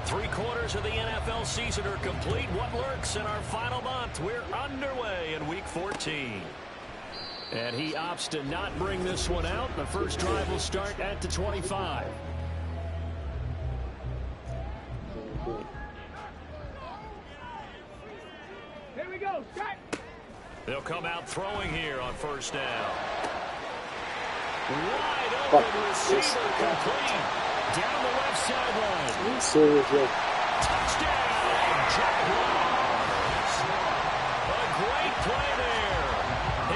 3/4 of the NFL season are complete. What lurks in our final month? We're underway in Week 14. And he opts to not bring this one out. The first drive will start at the 25. Here we go. Start. They'll come out throwing here on first down. Wide open receiver complete. Down the left sideline. Touchdown, Jaguars. A great play there.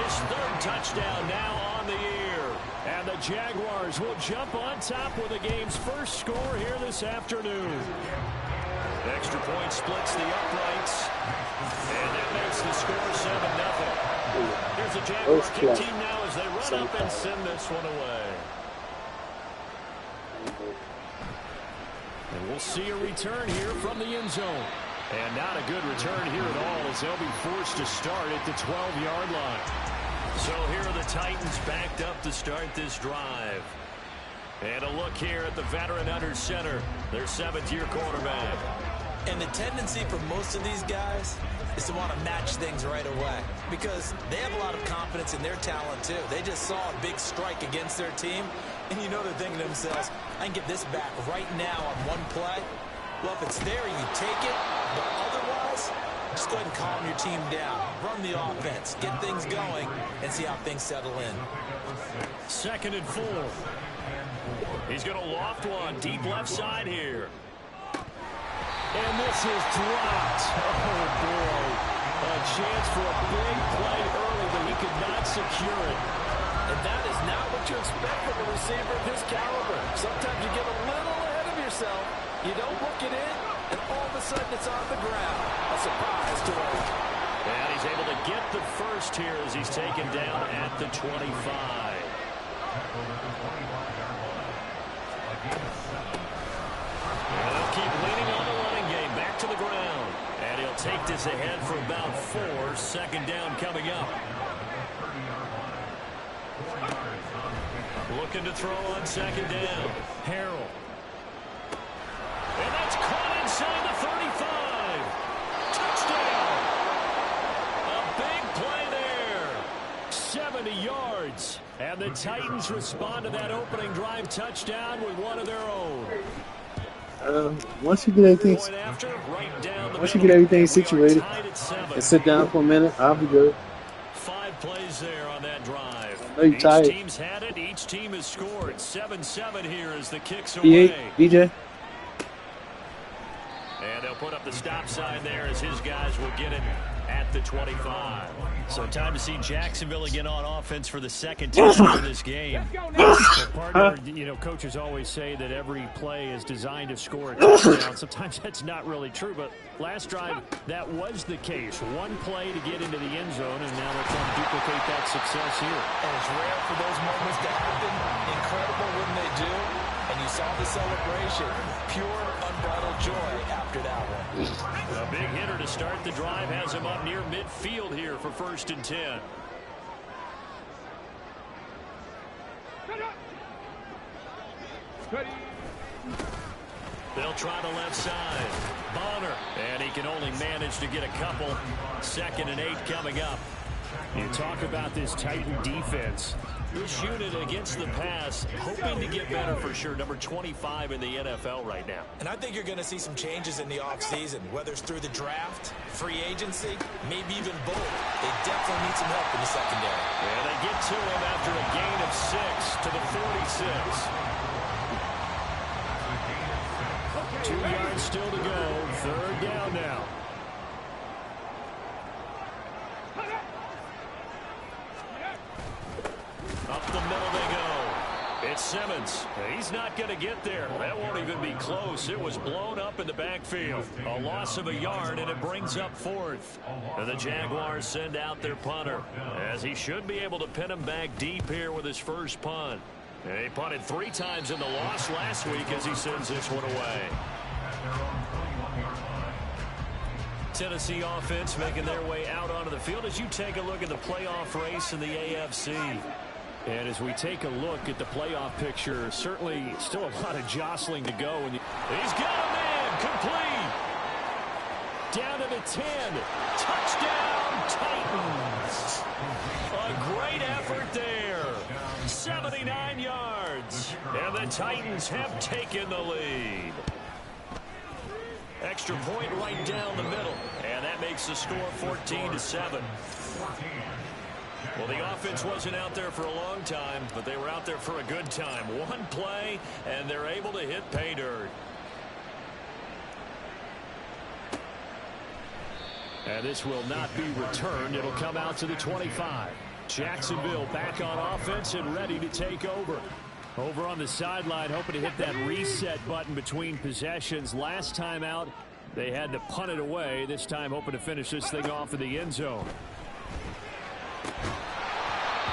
His third touchdown now on the year. And the Jaguars will jump on top with the game's first score here this afternoon. Extra point splits the uprights. And that makes the score 7-0. Here's the Jaguar kick team now as they run up and send this one away. And we'll see a return here from the end zone. And not a good return here at all as they'll be forced to start at the 12-yard line. So here are the Titans backed up to start this drive. And a look here at the veteran under center, their 7th-year quarterback. And the tendency for most of these guys is to want to match things right away because they have a lot of confidence in their talent too. They just saw a big strike against their team, and you know they're thinking to themselves, I can get this back right now on one play. Well, if it's there, you take it, but otherwise, just go ahead and calm your team down. Run the offense, get things going, and see how things settle in. 2nd and 4. He's going to loft one deep left side here. And this is dropped. Oh, boy. A chance for a big play early, but he could not secure it. And that is not what you expect from a receiver of his caliber. Sometimes you get a little ahead of yourself. You don't look it in, and all of a sudden it's on the ground. A surprise to him. And he's able to get the first here as he's taken down at the 25. And they'll keep leaning on the running game back to the ground. And he'll take this ahead for about 4. 2nd down coming up. Looking to throw on 2nd down. Harrell. And that's caught inside the 35. Touchdown. A big play there. 70 yards. And the Titans respond to that opening drive touchdown with one of their own. Once you get everything situated and sit down for a minute, I'll be good. 5 plays there on that drive. Each team's had it. Each team has scored. 7-7 here as the kicks away. BJ. And they'll put up the stop sign there as his guys will get it at the 25. So time to see Jacksonville again on offense for the 2nd time in this game. Partner, coaches always say that every play is designed to score a touchdown. Sometimes that's not really true, but last drive that was the case. One play to get into the end zone, and now they're trying to duplicate that success here. And it's rare for those moments to happen. Incredible when they do. And you saw the celebration. Pure, unbridled joy after that one. A big hitter to start the drive has him up near midfield here for 1st and 10. They'll try the left side. Bonner. And he can only manage to get a couple. 2nd and 8 coming up. You talk about this Titan defense. This unit against the pass, hoping to get better for sure. Number 25 in the NFL right now. And I think you're going to see some changes in the offseason, whether it's through the draft, free agency, maybe even both. They definitely need some help in the secondary. And they get to him after a gain of 6 to the 46. 2 yards still to go. 3rd down now. Up the middle they go. It's Simmons. He's not going to get there. That won't even be close. It was blown up in the backfield. A loss of a yard, and it brings up 4th. And the Jaguars send out their punter, as he should be able to pin him back deep here with his first punt. And he punted 3 times in the loss last week as he sends this one away. Tennessee offense making their way out onto the field as you take a look at the playoff race in the AFC. And as we take a look at the playoff picture, certainly still a lot of jostling to go. And he's got a man Incomplete. Down to the 10. Touchdown, Titans. A great effort there. 79 yards. And the Titans have taken the lead. Extra point right down the middle. And that makes the score 14-7. Well, the offense wasn't out there for a long time, but they were out there for a good time. One play, and they're able to hit pay dirt. And this will not be returned. It'll come out to the 25. Jacksonville back on offense and ready to take over. Over on the sideline, hoping to hit that reset button between possessions. Last time out, they had to punt it away. This time, hoping to finish this thing off in the end zone.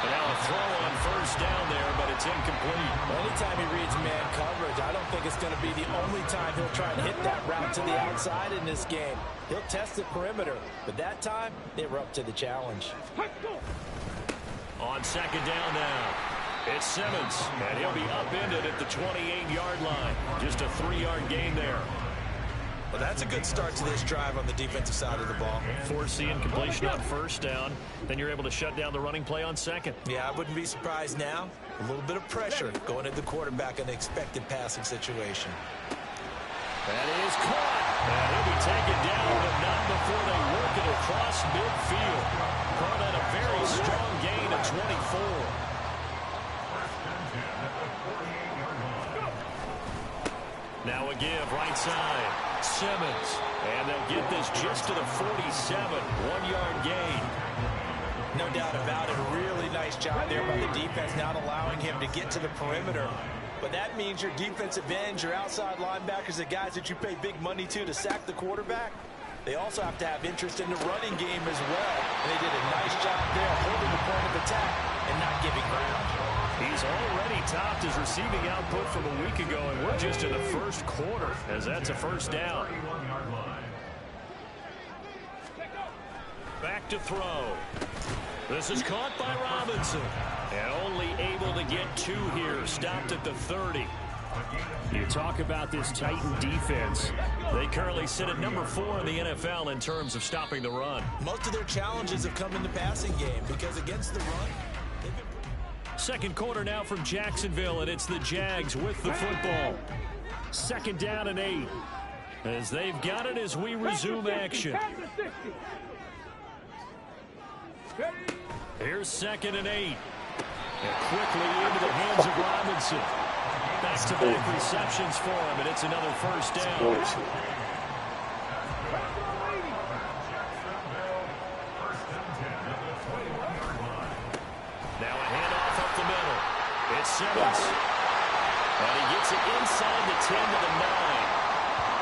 And now a throw on first down there, but it's incomplete. Anytime he reads man coverage, I don't think it's going to be the only time he'll try and hit that route to the outside in this game. He'll test the perimeter, but that time, they were up to the challenge. On second down now, it's Simmons, and he'll be upended at the 28-yard line. Just a 3-yard gain there. Well, that's a good start to this drive on the defensive side of the ball. Force the incompletion on first down. Then you're able to shut down the running play on second. Yeah, I wouldn't be surprised now. A little bit of pressure going at the quarterback in an expected passing situation. That is caught. And he'll be taken down, but not before they work it across midfield. Call that a very strong gain of 24. Now a give right side. Simmons. And they'll get this just to the 47. 1-yard gain. No doubt about it. A really nice job there by the defense, not allowing him to get to the perimeter. But that means your defensive ends, your outside linebackers, the guys that you pay big money to sack the quarterback, they also have to have interest in the running game as well. And they did a nice job there holding the point of attack and not giving ground. He's already topped his receiving output from a week ago, and we're just in the first quarter as that's a first down. Back to throw. This is caught by Robinson. And only able to get 2 here. Stopped at the 30. You talk about this Titan defense. They currently sit at number 4 in the NFL in terms of stopping the run. Most of their challenges have come in the passing game because against the run, they've been... Second quarter now from Jacksonville, and it's the Jags with the football. Second down and 8. As they've got it as we resume action. Here's second and 8. And quickly into the hands of Robinson. Back-to-back receptions for him, and it's another first down. Now a handoff up the middle. It's Simmons. And he gets it inside the 10 to the 9.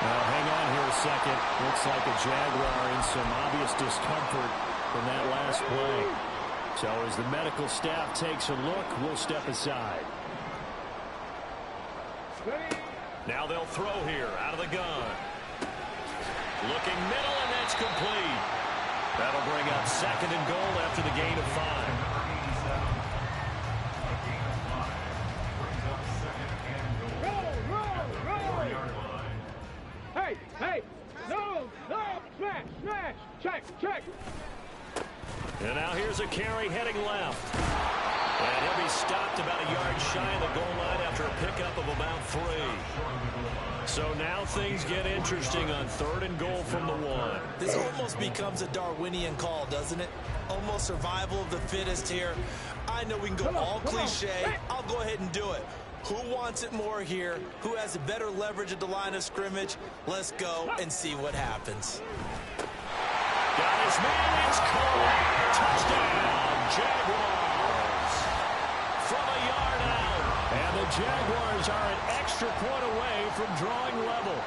Now hang on here a second. Looks like a Jaguar in some obvious discomfort from that last play. So as the medical staff takes a look, we'll step aside. Now they'll throw here out of the gun. Looking middle, and that's complete. That'll bring up second and goal after the gain of 5. Hey, no, smash, check. And now here's a carry heading left. And he'll be stopped about a yard shy of the goal line after a pickup of about 3. So now things get interesting on third and goal from the 1. This almost becomes a Darwinian call, doesn't it? Almost survival of the fittest here. I know we can go all cliche. I'll go ahead and do it. Who wants it more here? Who has a better leverage at the line of scrimmage? Let's go and see what happens. Got his man, it's caught. Touchdown, Jaguars. From a yard out. And the Jaguars are an extra point away from drawing level.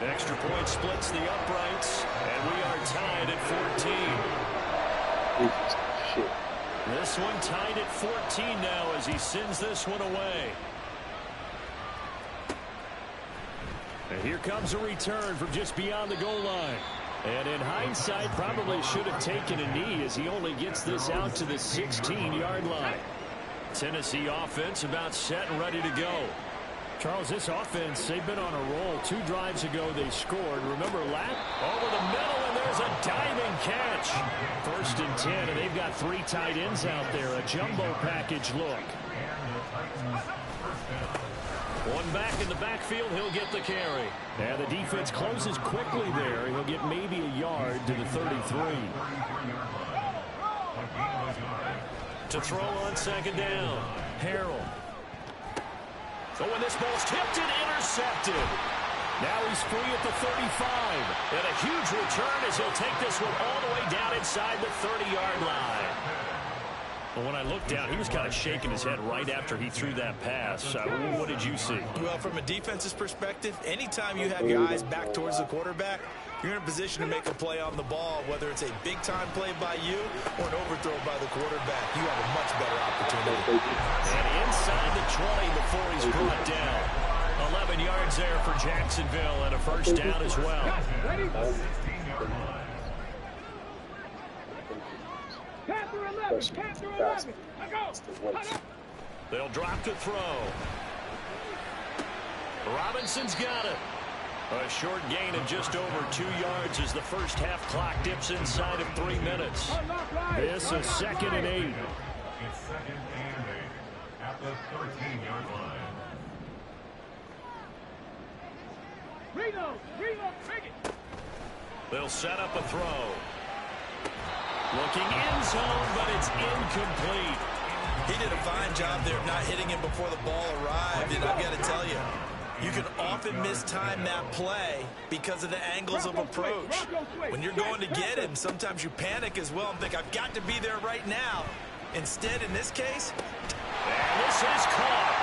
Extra point splits the uprights, and we are tied at 14. Shit. This one tied at 14 now as he sends this one away. And here comes a return from just beyond the goal line. And in hindsight, probably should have taken a knee as he only gets this out to the 16-yard line. Tennessee offense about set and ready to go. Charles, this offense, they've been on a roll. 2 drives ago, they scored. Remember, lap over the middle, and there's a diving catch. 1st and 10, and they've got 3 tight ends out there. A jumbo package look. One back in the backfield, he'll get the carry. And the defense closes quickly there. He'll get maybe a yard to the 33. To throw on 2nd down, Harrell. Oh, and this ball's tipped and intercepted. Now he's free at the 35. And a huge return as he'll take this one all the way down inside the 30-yard line. Well, when I looked down, he was kind of shaking his head right after he threw that pass. What did you see? Well, from a defense's perspective, anytime you have your eyes back towards the quarterback, you're in a position to make a play on the ball, whether it's a big-time play by you or an overthrow by the quarterback. You have a much better opportunity. And inside the 20 before he's brought down. 11 yards there for Jacksonville and a 1st down as well. They'll drop to throw. Robinson's got it. A short gain of just over 2 yards as the first half clock dips inside of 3 minutes. This is 2nd and 8. It's 2nd and 8 at the 13-yard line. They'll set up a throw. Looking end zone, but it's incomplete. He did a fine job there of not hitting him before the ball arrived, and I've got to tell you, you can often mistime that play because of the angles of approach. When you're going to get him, sometimes you panic as well and think, I've got to be there right now. Instead, in this case, and this is caught.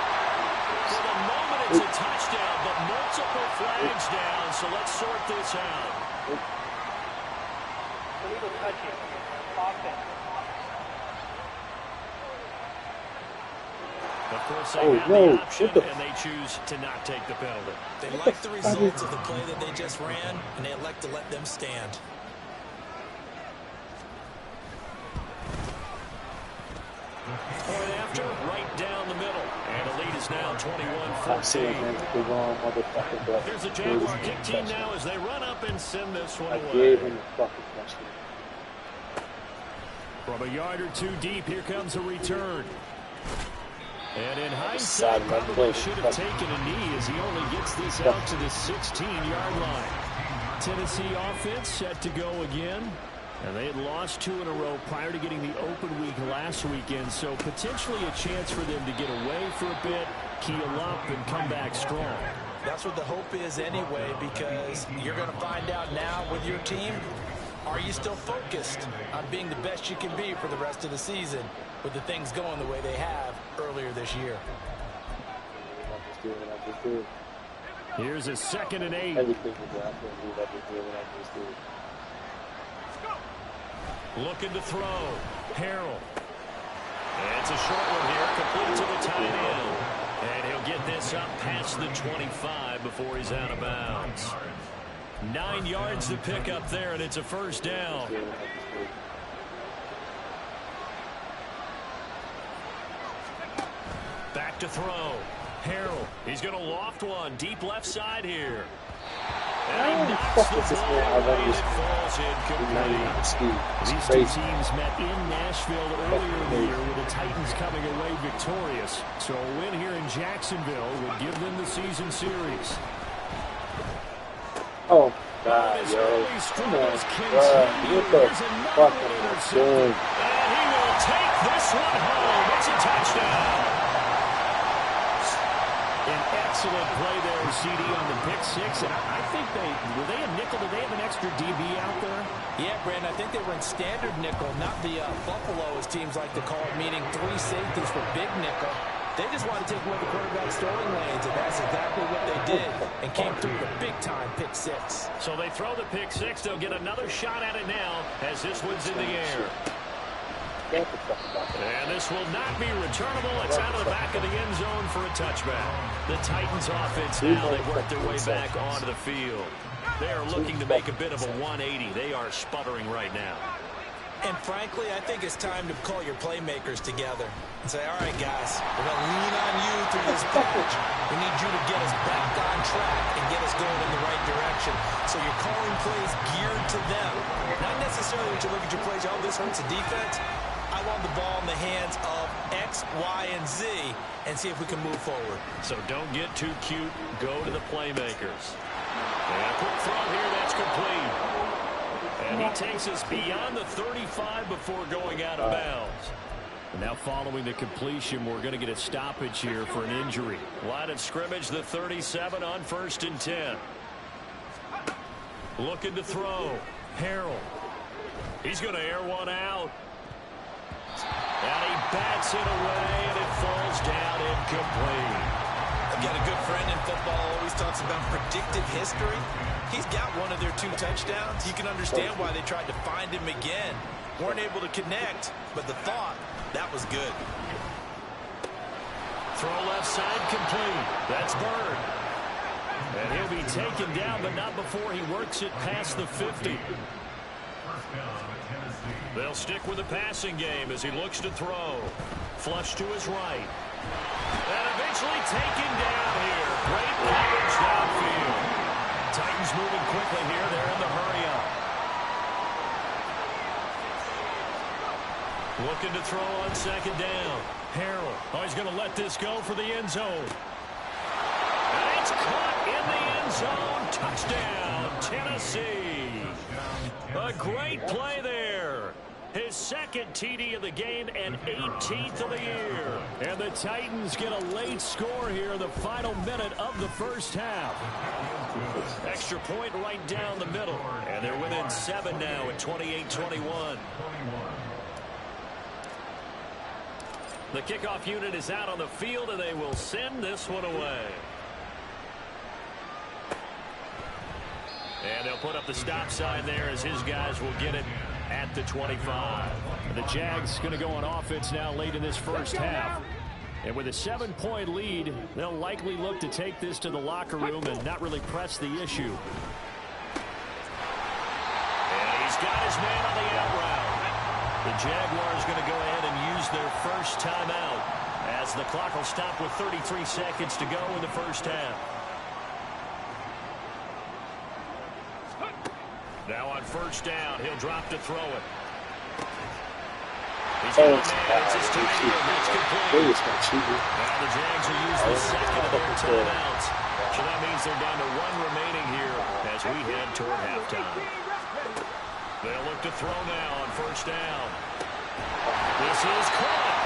For the moment, it's a touchdown, but multiple flags down, so let's sort this out. Illegal touching. Offense. Of course, they have the option, and they choose to not take the penalty. They like the results of the play that they just ran, and they elect to let them stand. Point after, right down the middle. And the lead is now 21-14. Here's the Jaguar kick team now as they run up and send this one away. From a yard or 2 deep, here comes a return. And in hindsight, probably should have taken a knee as he only gets this out to the 16-yard line. Tennessee offense set to go again. And they had lost 2 in a row prior to getting the open week last weekend, so potentially a chance for them to get away for a bit, keel up, and come back strong. That's what the hope is anyway, because you're going to find out now with your team, are you still focused on being the best you can be for the rest of the season with the things going the way they have earlier this year? Here's a 2nd and 8. Looking to throw. Harrell. And it's a short one here, complete to the tight end. And he'll get this up past the 25 before he's out of bounds. 9 yards to pick up there, and it's a 1st down. Back to throw. Harrell. He's going to loft one. Deep left side here. And he knocks the ball away and it falls incomplete. These 2 teams met in Nashville earlier in the year with the Titans coming away victorious. So a win here in Jacksonville would give them the season series. Oh, God, yo. Come on, bro. What the fuck am I doing? And he will take this one home. It's a touchdown. An excellent play there, CD, on the pick 6. And I think were they a nickel? Did they have an extra DB out there? Yeah, Brandon, I think they were in standard nickel, not the Buffalo, as teams like to call it, meaning 3 safeties for big nickel. They just wanted to take away the quarterback's throwing lanes, and that's exactly what they did, and came through with a big-time pick 6. So they throw the pick 6. They'll get another shot at it now as this one's in the air. And this will not be returnable. It's out of the back of the end zone for a touchback. The Titans offense now, they've worked their way back onto the field. They are looking to make a bit of a 180. They are sputtering right now. And frankly, I think it's time to call your playmakers together and say, all right, guys, we're going to lean on you through this this package. We need you to get us back on track and get us going in the right direction. So you're calling plays geared to them. Not necessarily when you look at your plays, oh, this hurts the defense. I want the ball in the hands of X, Y, and Z and see if we can move forward. So don't get too cute. Go to the playmakers. And a quick throw here, that's complete. And he takes us beyond the 35 before going out of bounds. And now following the completion, we're going to get a stoppage here for an injury. Line of scrimmage, the 37 on 1st and 10. Looking to throw. Harrell. He's going to air one out. And he bats it away, and it falls down incomplete. I've got a good friend in football always talks about predictive history. He's got one of their 2 touchdowns. You can understand why they tried to find him again. Weren't able to connect, but the thought, that was good. Throw left side complete. That's Bird. And he'll be taken down, but not before he works it past the 50. They'll stick with the passing game as he looks to throw. Flush to his right. And eventually taken down here. Great coverage downfield. Titans moving quickly here. They're in the hurry-up. Looking to throw on 2nd down. Harrell. Oh, he's going to let this go for the end zone. And it's caught in the end zone. Touchdown, Tennessee. A great play there. His 2nd TD of the game and 18th of the year. And the Titans get a late score here in the final minute of the first half. Extra point right down the middle. And they're within 7 now at 28-21. The kickoff unit is out on the field, and they will send this one away. And they'll put up the stop sign there as his guys will get it at the 25. The Jags going to go on offense now late in this first half. And with a 7-point lead, they'll likely look to take this to the locker room and not really press the issue. And he's got his man on the out route. The Jaguars going to go ahead and use their first timeout as the clock will stop with 33 seconds to go in the first half. Now on 1st down, he'll drop to throw it. He's got a man. It's his team. That's complete. Now the Jags will use the 2nd of their timeouts. So that means they're down to 1 remaining here as we head toward halftime. They'll look to throw now on 1st down. This is caught.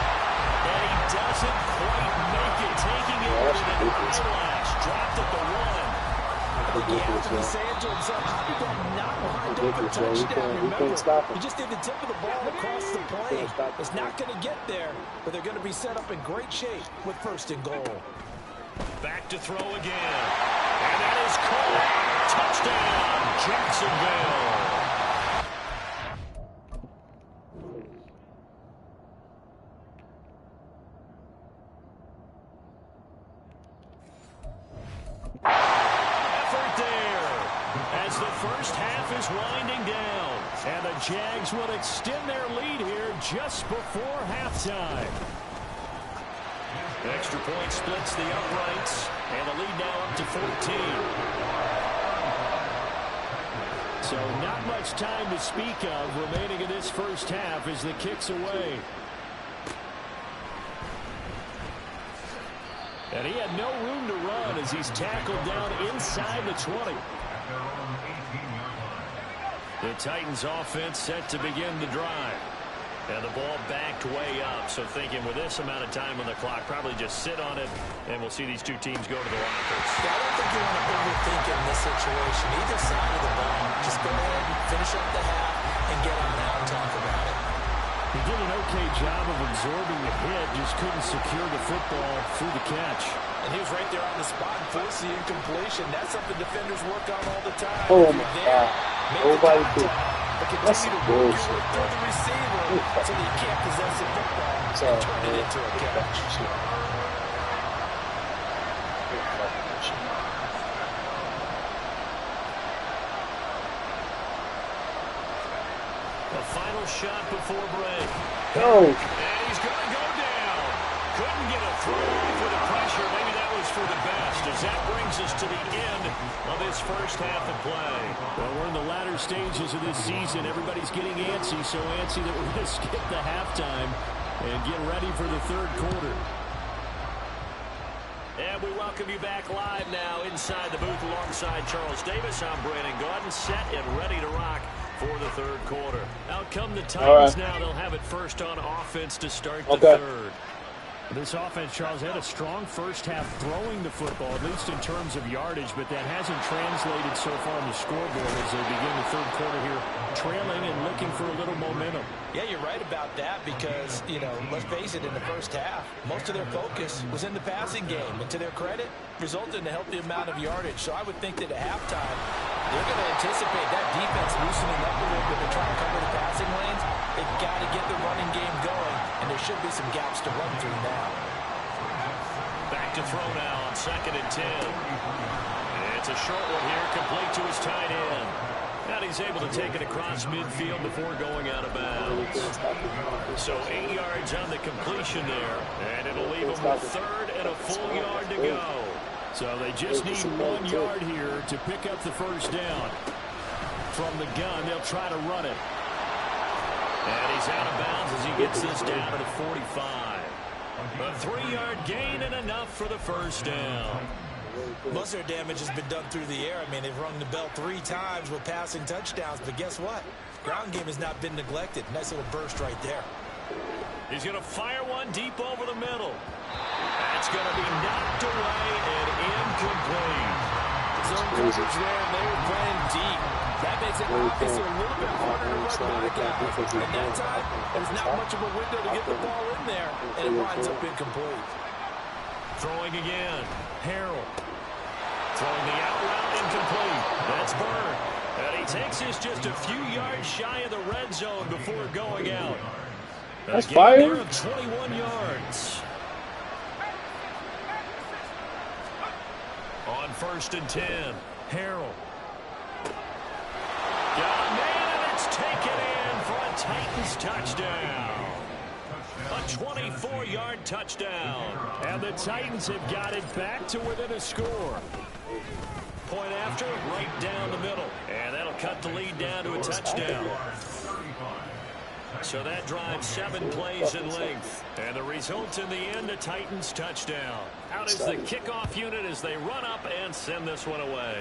And he doesn't quite make it. Taking it with an eyelash. Dropped at the 1. I think he has to be saying to himself, how did that not wind up a touchdown? Remember, he just did the tip of the ball across the plane. It's not going to get there, but they're going to be set up in great shape with 1st and goal. Back to throw again. And that is caught. Touchdown, Jacksonville. First half is winding down, and the Jags will extend their lead here just before halftime. Extra point splits the uprights, and the lead now up to 14. So not much time to speak of remaining in this first half as the kick's away. And he had no room to run as he's tackled down inside the 20. The Titans offense set to begin the drive. And the ball backed way up. So thinking with this amount of time on the clock, probably just sit on it, and we'll see these 2 teams go to the lockers. Yeah, I don't think you want to overthink it in this situation. Either side of the ball, just go ahead and finish up the half and get on out and talk about it. He did an okay job of absorbing the hit, just couldn't secure the football through the catch. And he was right there on the spot and forced the incompletion. That's something defenders work on all the time. Oh my God. Nobody could. That's bullshit. Through the receiver so that you can't possess the football and turn it into a catch. A final shot before break. No. And he's going to go down. Couldn't get a throw off with the pressure. Maybe brings us to the end of this first half of play. Well, we're in the latter stages of this season. Everybody's getting antsy, so antsy that we're going to skip the halftime and get ready for the third quarter. And we welcome you back live now inside the booth alongside Charles Davis. I'm Brandon Gaudin, set and ready to rock for the third quarter. Out come the Titans now. They'll have it first on offense to start the third. This offense, Charles, had a strong first half throwing the football, at least in terms of yardage, but that hasn't translated so far on the scoreboard as they begin the third quarter here, trailing and looking for a little momentum. Yeah, you're right about that because, you know, let's face it, in the first half, most of their focus was in the passing game. And to their credit, resulted in a healthy amount of yardage. So I would think that at halftime, they're going to anticipate that defense loosening up a little bit to try to cover the passing lanes. They've got to get the running game going, and there should be some gaps to run through now. Back to throw now on 2nd and 10. It's a short one here, complete to his tight end. And he's able to take it across midfield before going out of bounds. So 8 yards on the completion there, and it'll leave him with 3rd and a full yard to go. So they just need 1 yard here to pick up the first down. From the gun, they'll try to run it. And he's out of bounds as he gets this down to the 45. A 3-yard gain and enough for the first down. Most of their damage has been done through the air. I mean, they've rung the bell 3 times with passing touchdowns, but guess what? Ground game has not been neglected. Nice little burst right there. He's going to fire one deep over the middle. That's going to be knocked away and incomplete. Zone coverage there, and they were playing deep. That makes it obviously a little bit harder to run by guys. And that time, there's not much of a window to get the ball in there, and it winds up incomplete. Throwing again. Harrell. Throwing the out route, incomplete. That's Byrd. And he takes this just a few yards shy of the red zone before going out. That's fire. Of 21 yards. On 1st and 10, Harrell. Got a man, and it's taken in for a Titans touchdown. A 24-yard touchdown. And the Titans have got it back to within a score. Point after, right down the middle. And that'll cut the lead down to a touchdown. So that drives 7 plays in length. And the result in the end, a Titans touchdown. Out is the kickoff unit as they run up and send this one away.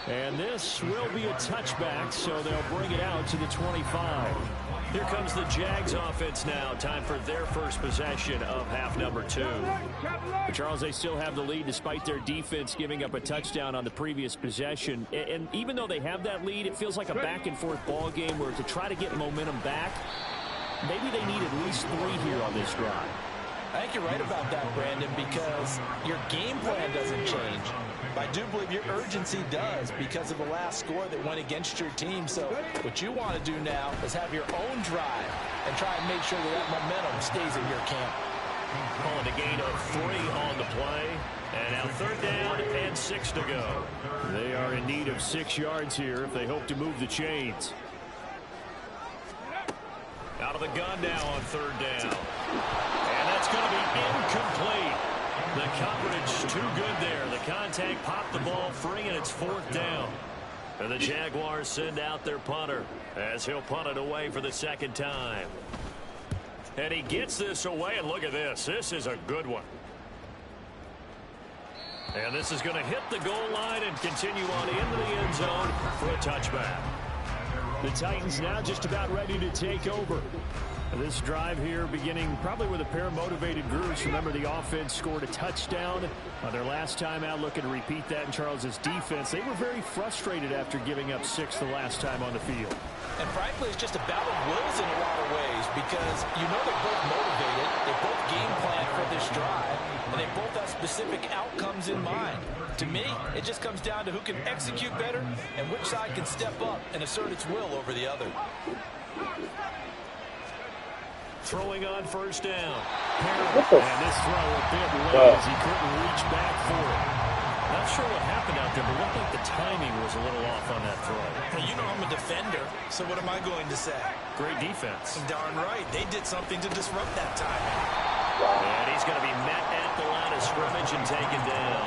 And this will be a touchback, so they'll bring it out to the 25. Here comes the Jags offense now. Time for their first possession of half number 2. But Charles, they still have the lead despite their defense giving up a touchdown on the previous possession. And even though they have that lead, it feels like a back-and-forth ball game where to try to get momentum back, maybe they need at least 3 here on this drive. I think you're right about that, Brandon, because your game plan doesn't change. I do believe your urgency does because of the last score that went against your team. So what you want to do now is have your own drive and try and make sure that momentum stays in your camp. Calling a gain of 3 on the play. And now 3rd down and 6 to go. They are in need of 6 yards here if they hope to move the chains. Out of the gun now on 3rd down. And that's going to be incomplete. The coverage too good there. The contact popped the ball free, and it's 4th down. And the Jaguars send out their punter as he'll punt it away for the 2nd time. And he gets this away, and look at this. This is a good one. And this is going to hit the goal line and continue on into the end zone for a touchback. The Titans now just about ready to take over. This drive here beginning probably with a pair of motivated groups. Remember, the offense scored a touchdown their last time out, looking to repeat that in Charles's defense. They were very frustrated after giving up 6 the last time on the field. And frankly, it's just a battle of wills in a lot of ways because you know they're both motivated, they both game plan for this drive, and they both have specific outcomes in mind. To me, it just comes down to who can execute better and which side can step up and assert its will over the other. Throwing on 1st down. And this throw a bit late as he couldn't reach back for it. Not sure what happened out there, but looked like the timing was a little off on that throw. Well, you know I'm a defender, so what am I going to say? Great defense. Darn right. They did something to disrupt that timing. And he's going to be met at the line of scrimmage range and taken down.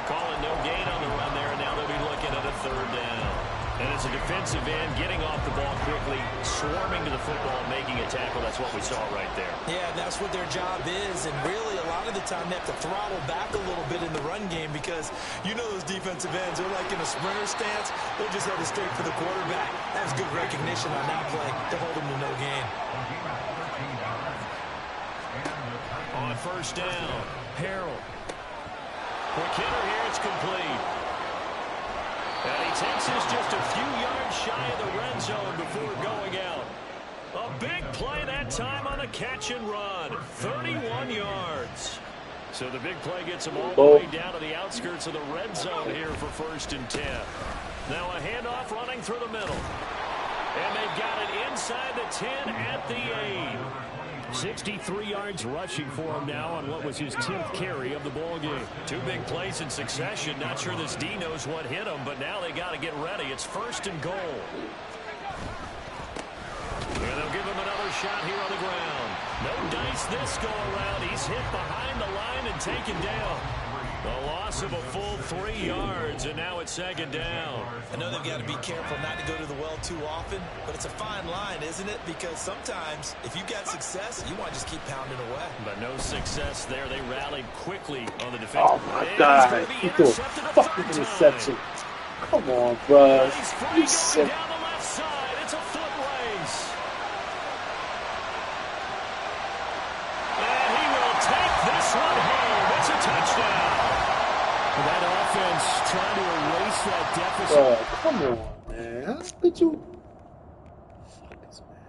Calling no gain on the run there, and now they'll be looking at a third down. And as a defensive end, getting off the ball quickly, swarming to the football, making a tackle, that's what we saw right there. Yeah, that's what their job is, and really a lot of the time they have to throttle back a little bit in the run game because you know those defensive ends, they're like in a sprinter stance. They just have to stay for the quarterback. That was good recognition on that play to hold them to no gain. On first down, Harrell. Quick hitter here, it's complete. And he takes this just a few yards shy of the red zone before going out. A big play that time on a catch and run. 31 yards. So the big play gets him all the way down to the outskirts of the red zone here for 1st and 10. Now a handoff running through the middle. And they've got it inside the 10 at the 8. 63 yards rushing for him now on what was his 10th carry of the ball game. 2 big plays in succession. Not sure this D knows what hit him, but now they got to get ready. It's 1st and goal. And they'll give him another shot here on the ground. No dice this go around. He's hit behind the line and taken down. A loss of a full 3 yards, and now it's 2nd down. I know they've got to be careful not to go to the well too often, but it's a fine line, isn't it? Because sometimes, if you've got success, you want to just keep pounding away. But no success there. They rallied quickly on the defense. Oh, my God. He threw a fucking interception. Come on, bro. You sick. Down the left side. It's a foot race. And he will take this one home. It's a touchdown. That offense trying to erase that deficit. Bro, come on, man. How did you... Fuck this, man.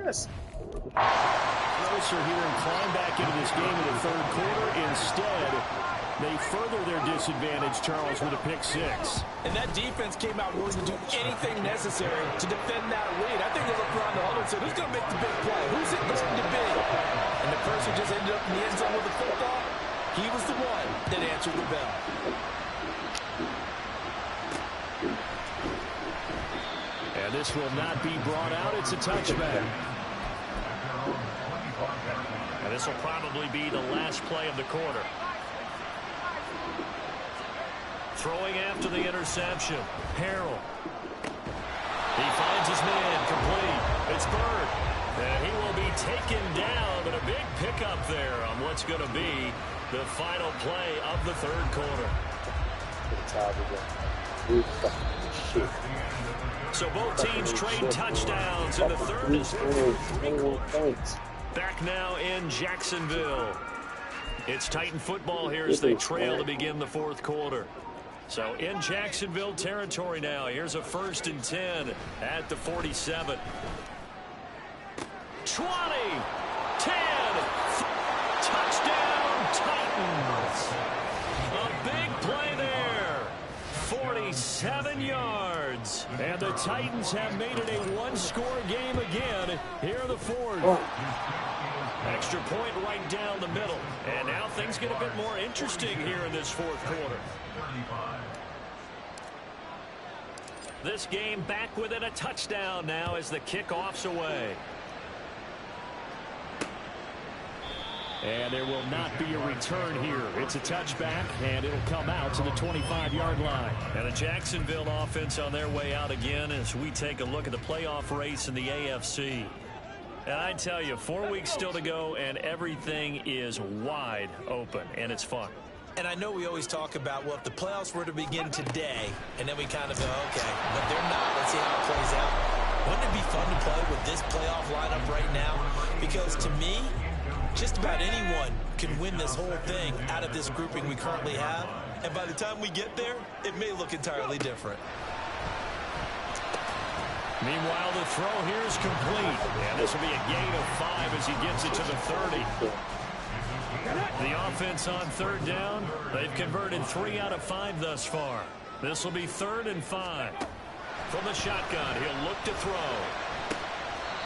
Yes. Closer here and climb back into this game in the 3rd quarter. Instead, they further their disadvantage, Charles, with a pick 6. And that defense came out willing to do anything necessary to defend that lead. I think they looked around the huddle and said, who's going to make the big play? Who's it going to be? And the person just ended up in the end zone with the football. He was the one that answered the bell. And this will not be brought out. It's a touchback. And this will probably be the last play of the quarter. Throwing after the interception. Harrell. He finds his man. Complete. It's Bird. And he will be taken down, but a big pickup there on what's going to be the final play of the 3rd quarter. So both teams trade touchdowns in the 3rd as 3 points. Back now in Jacksonville. It's Titan football here as they trail to begin the 4th quarter. So in Jacksonville territory now. Here's a 1st and 10 at the 47. 20, 10, touchdown Titans. A big play there. 47 yards. And the Titans have made it a 1-score game again here in the 4th. Extra point right down the middle. And now things get a bit more interesting here in this 4th quarter. This game back within a touchdown now as the kickoff's away. And there will not be a return here. It's a touchback, and it'll come out to the 25-yard line. And the Jacksonville offense on their way out again as we take a look at the playoff race in the AFC. And I tell you, 4 weeks still to go, and everything is wide open, and it's fun. And I know we always talk about, well, if the playoffs were to begin today, and then we kind of go, okay, but they're not. Let's see how it plays out. Wouldn't it be fun to play with this playoff lineup right now? Because to me, just about anyone can win this whole thing out of this grouping we currently have. And by the time we get there, it may look entirely different. Meanwhile, the throw here is complete. And this will be a gain of 5 as he gets it to the 30. The offense on 3rd down, they've converted 3 out of 5 thus far. This will be 3rd and 5. From the shotgun, he'll look to throw.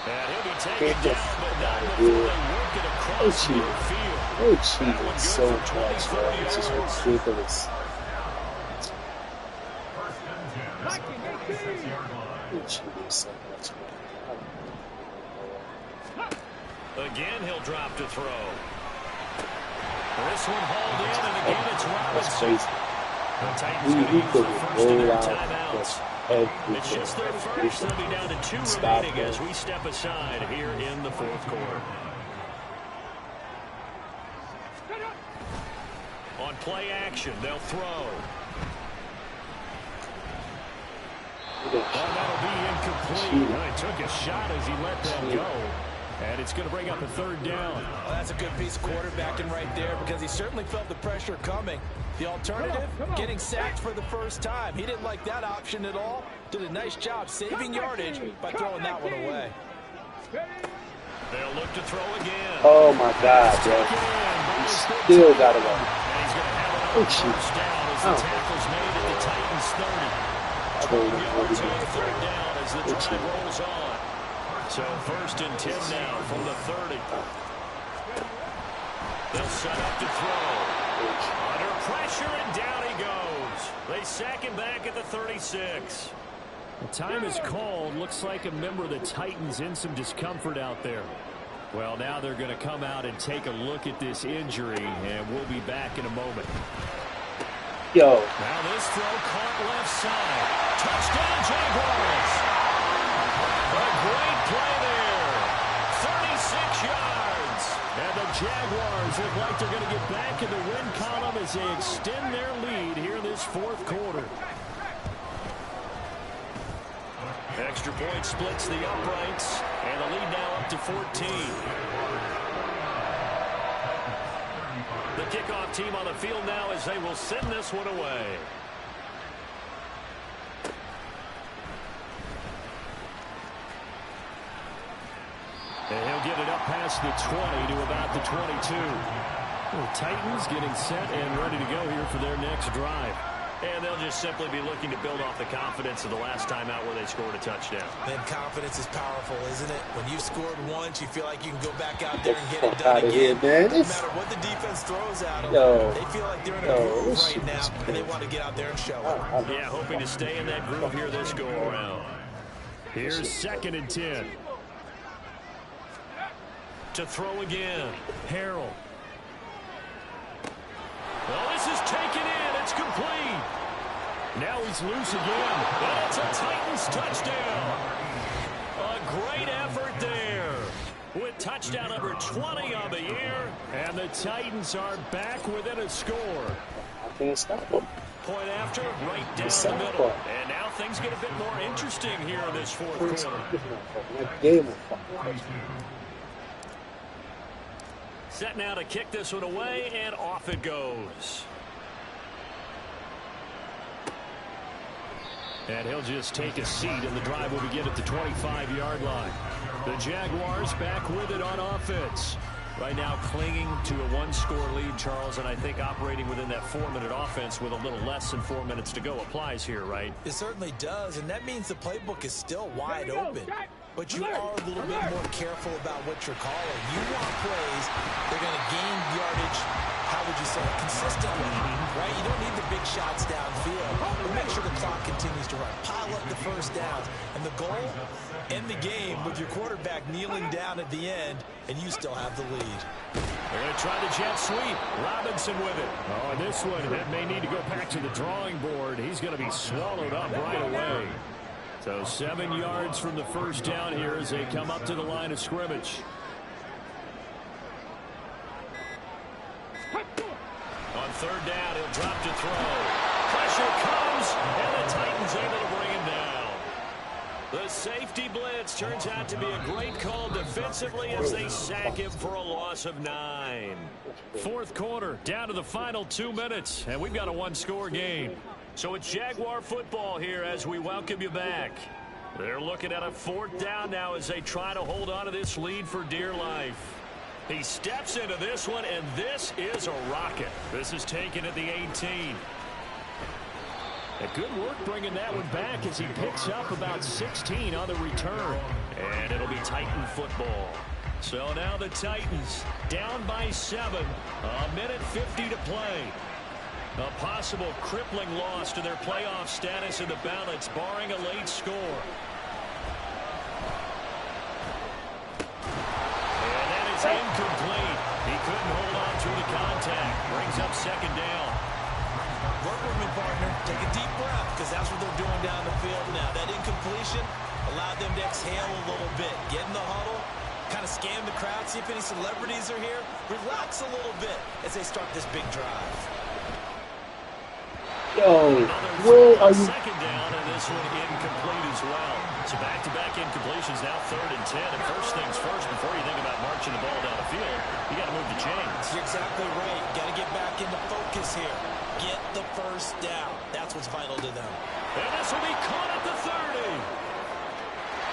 And he'll be taken down, but not before they work it across midfield. Oh, cheating so much, man. It's just ridiculous. Cheating so much, man. Again, he'll drop to throw. This one hauled in, and again it's Robinson. The Titans going to use the first of their timeouts. It's just their first. They'll be down to 2 remaining as we step aside here in the fourth quarter. On play action, they'll throw. That'll be incomplete. Well, he took a shot as he let that go. And it's going to bring up a 3rd down. Well, that's a good piece of quarterbacking right there because he certainly felt the pressure coming. The alternative, getting sacked for the first time. He didn't like that option at all. Did a nice job saving yardage by throwing that one away. They'll look to throw again. Oh, my God, bro. He still got to go. And he's going to have it on first down as the tackle's made at the Titans 30. 12 yards on 3rd down as the drive rolls on. So 1st and 10 now from the 30. They'll set up to throw. Under pressure, and down he goes. They sack him back at the 36. The time is called. Looks like a member of the Titans in some discomfort out there. Well, now they're going to come out and take a look at this injury, and we'll be back in a moment. Yo. Now this throw caught left side. Touchdown, Jaguars. A great play there. 36 yards. And the Jaguars look like they're going to get back in the win column as they extend their lead here in this fourth quarter. Extra point splits the uprights, and the lead now up to 14. The kickoff team on the field now as they will send this one away. And he'll get it up past the 20 to about the 22. The Titans getting set and ready to go here for their next drive. And they'll just simply be looking to build off the confidence of the last time out where they scored a touchdown. Man, confidence is powerful, isn't it? When you've scored once, you feel like you can go back out there and get it done again. No matter what the defense throws at them, they feel like they're in a groove right now, and they want to get out there and show it. Yeah, hoping to stay in that groove here this go-around. Here's 2nd and 10. To throw again. Harrell. Well, this is taken in. It's complete. Now he's loose again. And it's a Titans touchdown. A great effort there. With touchdown number 20 on the year. And the Titans are back within a score. I can't stop them. Point after, right down the middle. And now things get a bit more interesting here in this fourth quarter. Set now to kick this one away, and off it goes. And he'll just take a seat, and the drive will begin at the 25-yard line. The Jaguars back with it on offense. Right now clinging to a 1-score lead, Charles, and I think operating within that 4-minute offense with a little less than 4 minutes to go applies here, right? It certainly does, and that means the playbook is still wide open. But you are a little bit more careful about what you're calling. You want plays, they're going to gain yardage, how would you say, consistently, right? You don't need the big shots downfield, but make sure the clock continues to run. Pile up the first downs. And the goal, end the game with your quarterback kneeling down at the end, and you still have the lead. They're going to try the jet sweep. Robinson with it. Oh, and this one, that may need to go back to the drawing board. He's going to be swallowed up right away. So 7 yards from the first down here as they come up to the line of scrimmage. On 3rd down, he'll drop to throw. Pressure comes, and the Titans able to bring him down. The safety blitz turns out to be a great call defensively as they sack him for a loss of 9. Fourth quarter, down to the final 2 minutes, and we've got a 1-score game. So it's Jaguar football here as we welcome you back. They're looking at a 4th down now as they try to hold on to this lead for dear life. He steps into this one, and this is a rocket. This is taken at the 18. A good work bringing that one back as he picks up about 16 on the return. And it'll be Titan football. So now the Titans down by 7. A minute 50 to play. A possible crippling loss to their playoff status in the balance, barring a late score. And that Brings up second down. Work with me, partner. Take a deep breath, because that's what they're doing down the field now. That incompletion allowed them to exhale a little bit. Get in the huddle, kind of scan the crowd, see if any celebrities are here. Relax a little bit as they start this big drive. Yo, where are you? Second down, and this one incomplete as well. So back-to-back incompletions, now 3rd and 10. And first things first, before you think about marching the ball down the field, you got to move the chains. You're exactly right. Got to get back into focus here. Get the first down. That's what's vital to them. And this will be caught at the 30.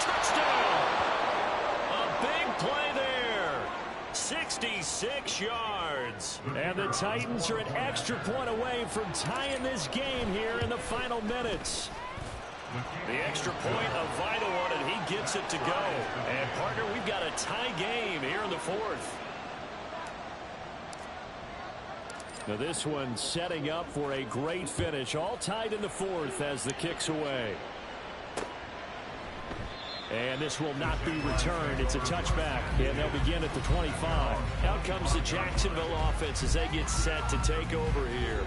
Touchdown! A big play there. 66 yards. And the Titans are an extra point away from tying this game here in the final minutes. The extra point, a vital one, and he gets it to go. And, partner, we've got a tie game here in the 4th. Now this one setting up for a great finish. All tied in the 4th as the kick's away. And this will not be returned. It's a touchback, and they'll begin at the 25. Out comes the Jacksonville offense as they get set to take over here.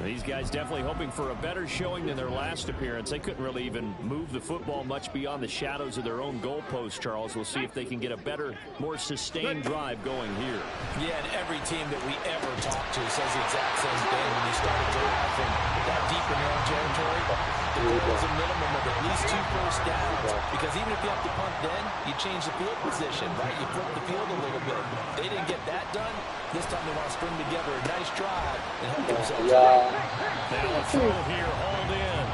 These guys definitely hoping for a better showing than their last appearance. They couldn't really even move the football much beyond the shadows of their own goalpost, Charles. We'll see if they can get a better, more sustained drive going here. Yeah, and every team that we ever talk to says the exact same thing. When you start a drive from that deep in your own territory, the goal is a minimum of at least 2 first downs. Because even if you have to punt then, you change the field position, right? You flip the field a little bit. They didn't get that done. This time they want to string together a nice drive and help themselves. Now a throw here, hauled in.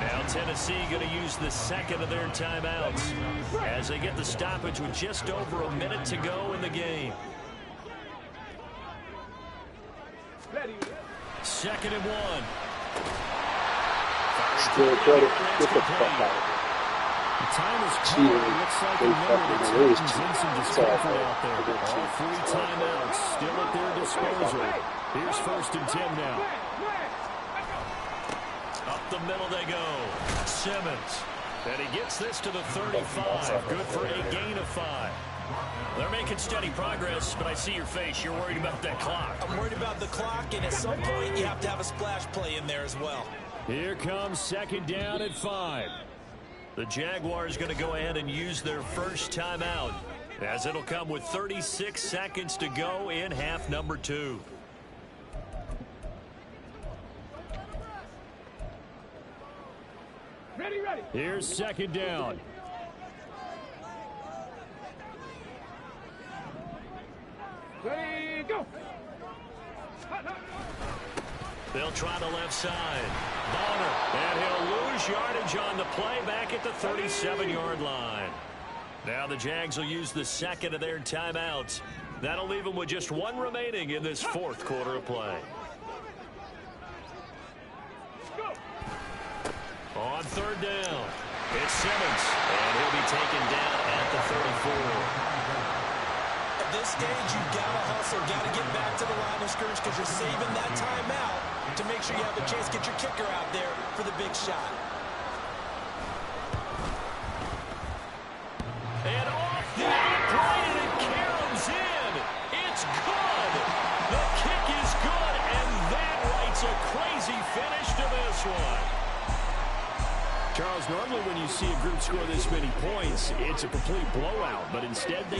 Now Tennessee going to use the second of their timeouts as they get the stoppage with just over a minute to go in the game. 2nd and 1. Still credit. Get the fuck out of here. The time is called. It looks like a number of the Titans in some discomfort out there. All 3 timeouts still at their disposal. Here's 1st and 10 now. Up the middle they go. Simmons. And he gets this to the 35. Good for a gain of 5. They're making steady progress, but I see your face. You're worried about that clock. I'm worried about the clock, and at some point you have to have a splash play in there as well. Here comes 2nd down at 5. The Jaguars going to go ahead and use their first timeout, as it'll come with 36 seconds to go in half number 2. Ready. Here's 2nd down. Ready, go. They'll try the left side. Bonner, and he'll lose yardage on the play back at the 37-yard line. Now the Jags will use the second of their timeouts. That'll leave them with just 1 remaining in this 4th quarter of play. On 3rd down, it's Simmons, and he'll be taken down at the 34. At this stage, you've got to hustle, got to get back to the line of scrimmage because you're saving that timeout to make sure you have a chance to get your kicker out there for the big shot. And off the plane, and it caroms in. It's good. The kick is good, and that writes a crazy finish to this one. Charles, normally when you see a group score this many points, it's a complete blowout, but instead they